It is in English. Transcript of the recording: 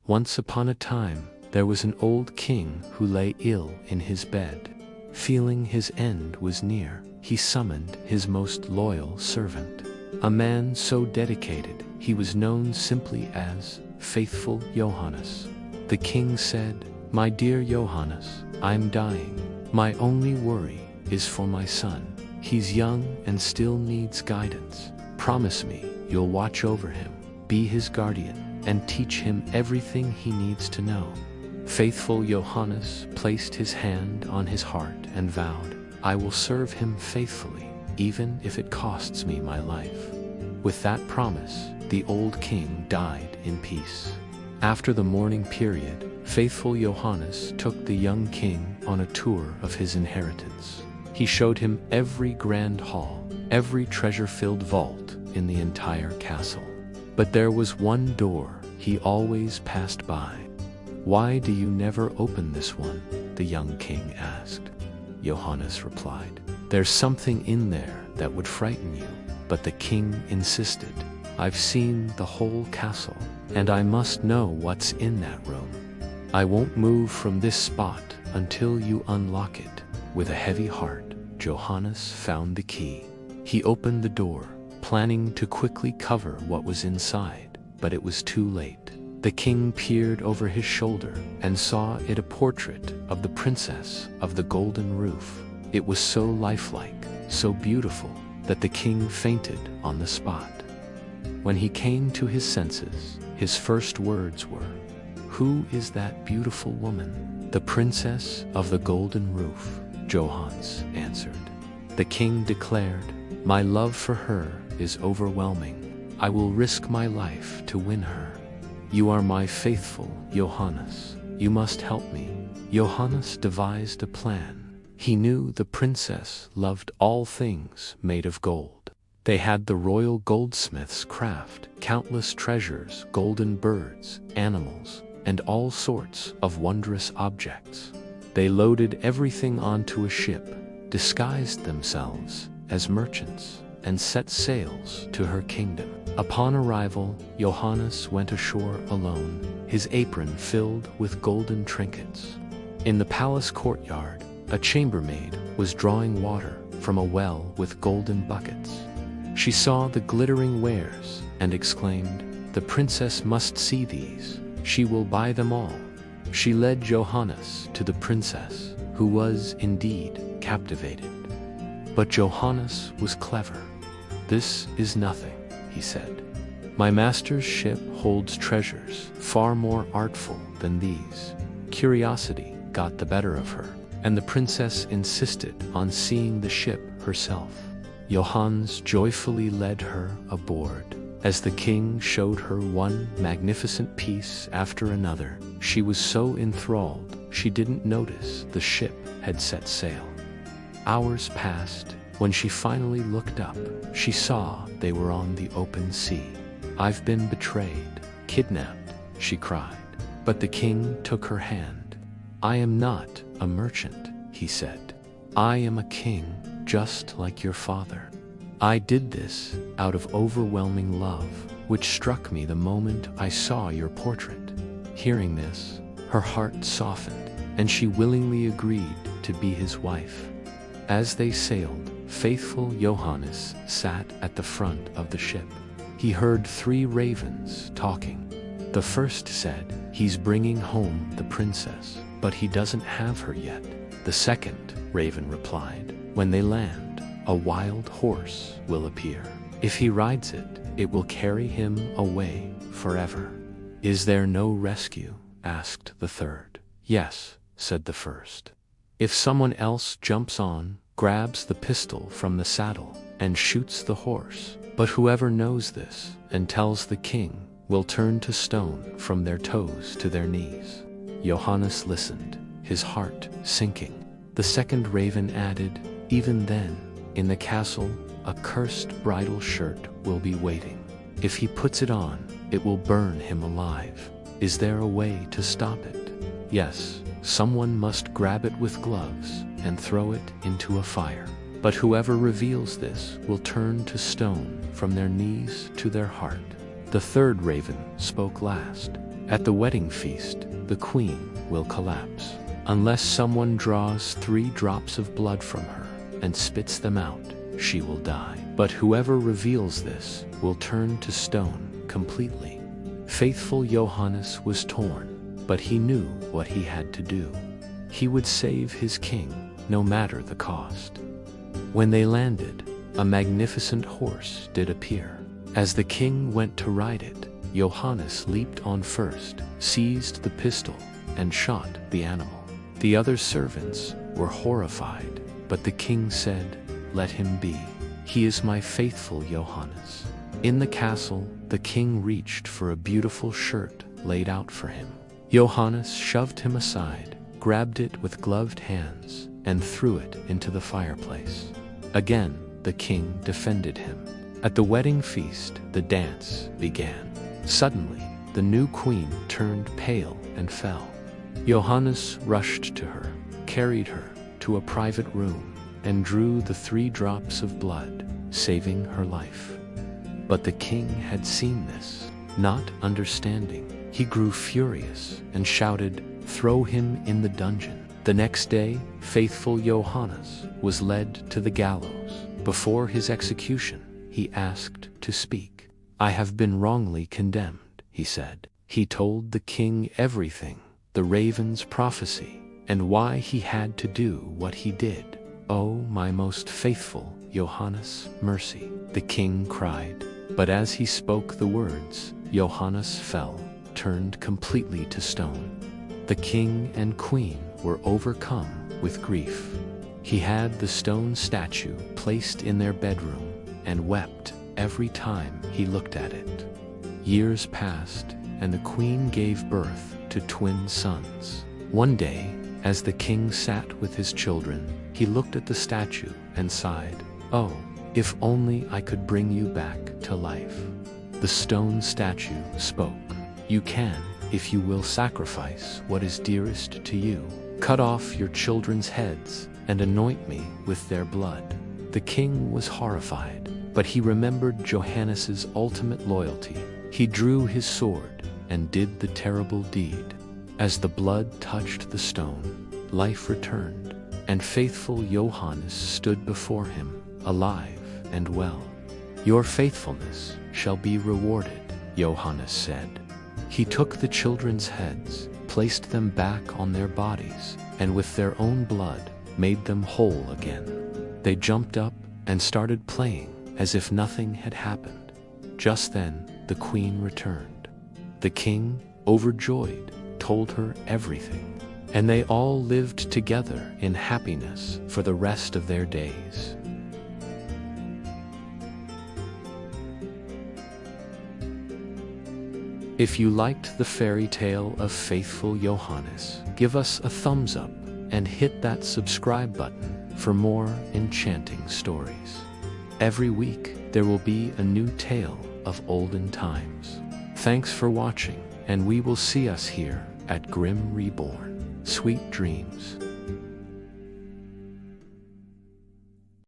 Once upon a time, there was an old king who lay ill in his bed. Feeling his end was near, he summoned his most loyal servant. A man so dedicated, he was known simply as Faithful Johannes. The king said, "My dear Johannes, I'm dying. My only worry is for my son. He's young and still needs guidance. Promise me you'll watch over him, be his guardian, and teach him everything he needs to know." Faithful Johannes placed his hand on his heart and vowed, "I will serve him faithfully, even if it costs me my life." With that promise, the old king died in peace. After the mourning period, Faithful Johannes took the young king on a tour of his inheritance. He showed him every grand hall, every treasure-filled vault in the entire castle. But there was one door he always passed by. "Why do you never open this one?" the young king asked. Johannes replied, "There's something in there that would frighten you." But the king insisted, "I've seen the whole castle, and I must know what's in that room. I won't move from this spot until you unlock it." With a heavy heart, Johannes found the key. He opened the door, planning to quickly cover what was inside, but it was too late. The king peered over his shoulder and saw it a portrait of the princess of the golden roof. It was so lifelike, so beautiful, that the king fainted on the spot. When he came to his senses, his first words were, "Who is that beautiful woman?" "The princess of the golden roof," Johannes answered. The king declared, "My love for her is overwhelming. I will risk my life to win her. You are my faithful Johannes. You must help me." Johannes devised a plan. He knew the princess loved all things made of gold. They had the royal goldsmith's craft, countless treasures, golden birds, animals, and all sorts of wondrous objects. They loaded everything onto a ship, disguised themselves as merchants, and set sails to her kingdom. Upon arrival, Johannes went ashore alone, his apron filled with golden trinkets. In the palace courtyard, a chambermaid was drawing water from a well with golden buckets. She saw the glittering wares and exclaimed, "The princess must see these. She will buy them all." She led Johannes to the princess, who was indeed captivated. But Johannes was clever. "This is nothing," he said. "My master's ship holds treasures far more artful than these." Curiosity got the better of her, and the princess insisted on seeing the ship herself. Johannes joyfully led her aboard. As the king showed her one magnificent piece after another, she was so enthralled she didn't notice the ship had set sail. Hours passed. When she finally looked up, she saw they were on the open sea. "I've been betrayed, kidnapped," she cried. But the king took her hand. "I am not a merchant," he said. "I am a king, just like your father. I did this out of overwhelming love, which struck me the moment I saw your portrait." Hearing this, her heart softened, and she willingly agreed to be his wife. As they sailed, Faithful Johannes sat at the front of the ship. He heard 3 ravens talking. The first said, "He's bringing home the princess, but he doesn't have her yet." The second raven replied, "When they land, a wild horse will appear. If he rides it, it will carry him away forever." "Is there no rescue?" asked the third. "Yes," said the first. "If someone else jumps on, grabs the pistol from the saddle, and shoots the horse, but whoever knows this and tells the king will turn to stone from their toes to their knees." Johannes listened, his heart sinking. The second raven added, "Even then, in the castle, a cursed bridal shirt will be waiting. If he puts it on, it will burn him alive. Is there a way to stop it?" "Yes, someone must grab it with gloves and throw it into a fire. But whoever reveals this will turn to stone from their knees to their heart." The third raven spoke last. At the wedding feast, the queen will collapse. Unless someone draws 3 drops of blood from her and spits them out, she will die. But whoever reveals this will turn to stone completely. Faithful Johannes was torn, but he knew what he had to do. He would save his king, no matter the cost. When they landed, a magnificent horse did appear. As the king went to ride it, Johannes leaped on first, seized the pistol, and shot the animal. The other servants were horrified, but the king said, "Let him be. He is my faithful Johannes." In the castle, the king reached for a beautiful shirt laid out for him. Johannes shoved him aside, grabbed it with gloved hands, and threw it into the fireplace. Again, the king defended him. At the wedding feast, the dance began. Suddenly, the new queen turned pale and fell. Johannes rushed to her, carried her to a private room, and drew the 3 drops of blood, saving her life. But the king had seen this. Not understanding, he grew furious and shouted, "Throw him in the dungeon." The next day, faithful Johannes was led to the gallows. Before his execution, he asked to speak. "I have been wrongly condemned," he said. He told the king everything, the raven's prophecy, and why he had to do what he did. "Oh, my most faithful Johannes, mercy," the king cried. But as he spoke the words, Johannes fell, turned completely to stone. The king and queen were overcome with grief. He had the stone statue placed in their bedroom and wept every time he looked at it. Years passed, and the queen gave birth to twin sons. One day, as the king sat with his children, he looked at the statue and sighed, "Oh, if only I could bring you back to life." The stone statue spoke, "You can, if you will sacrifice what is dearest to you. Cut off your children's heads and anoint me with their blood." The king was horrified, but he remembered Johannes's ultimate loyalty. He drew his sword and did the terrible deed. As the blood touched the stone, life returned, and faithful Johannes stood before him, alive and well. "Your faithfulness shall be rewarded," Johannes said. He took the children's heads, placed them back on their bodies, and with their own blood made them whole again. They jumped up and started playing as if nothing had happened. Just then, the queen returned. The king, overjoyed, told her everything, and they all lived together in happiness for the rest of their days. If you liked the fairy tale of Faithful Johannes, give us a thumbs up and hit that subscribe button for more enchanting stories. Every week, there will be a new tale of olden times. Thanks for watching, and we will see us here at Grimm Reborn. Sweet dreams.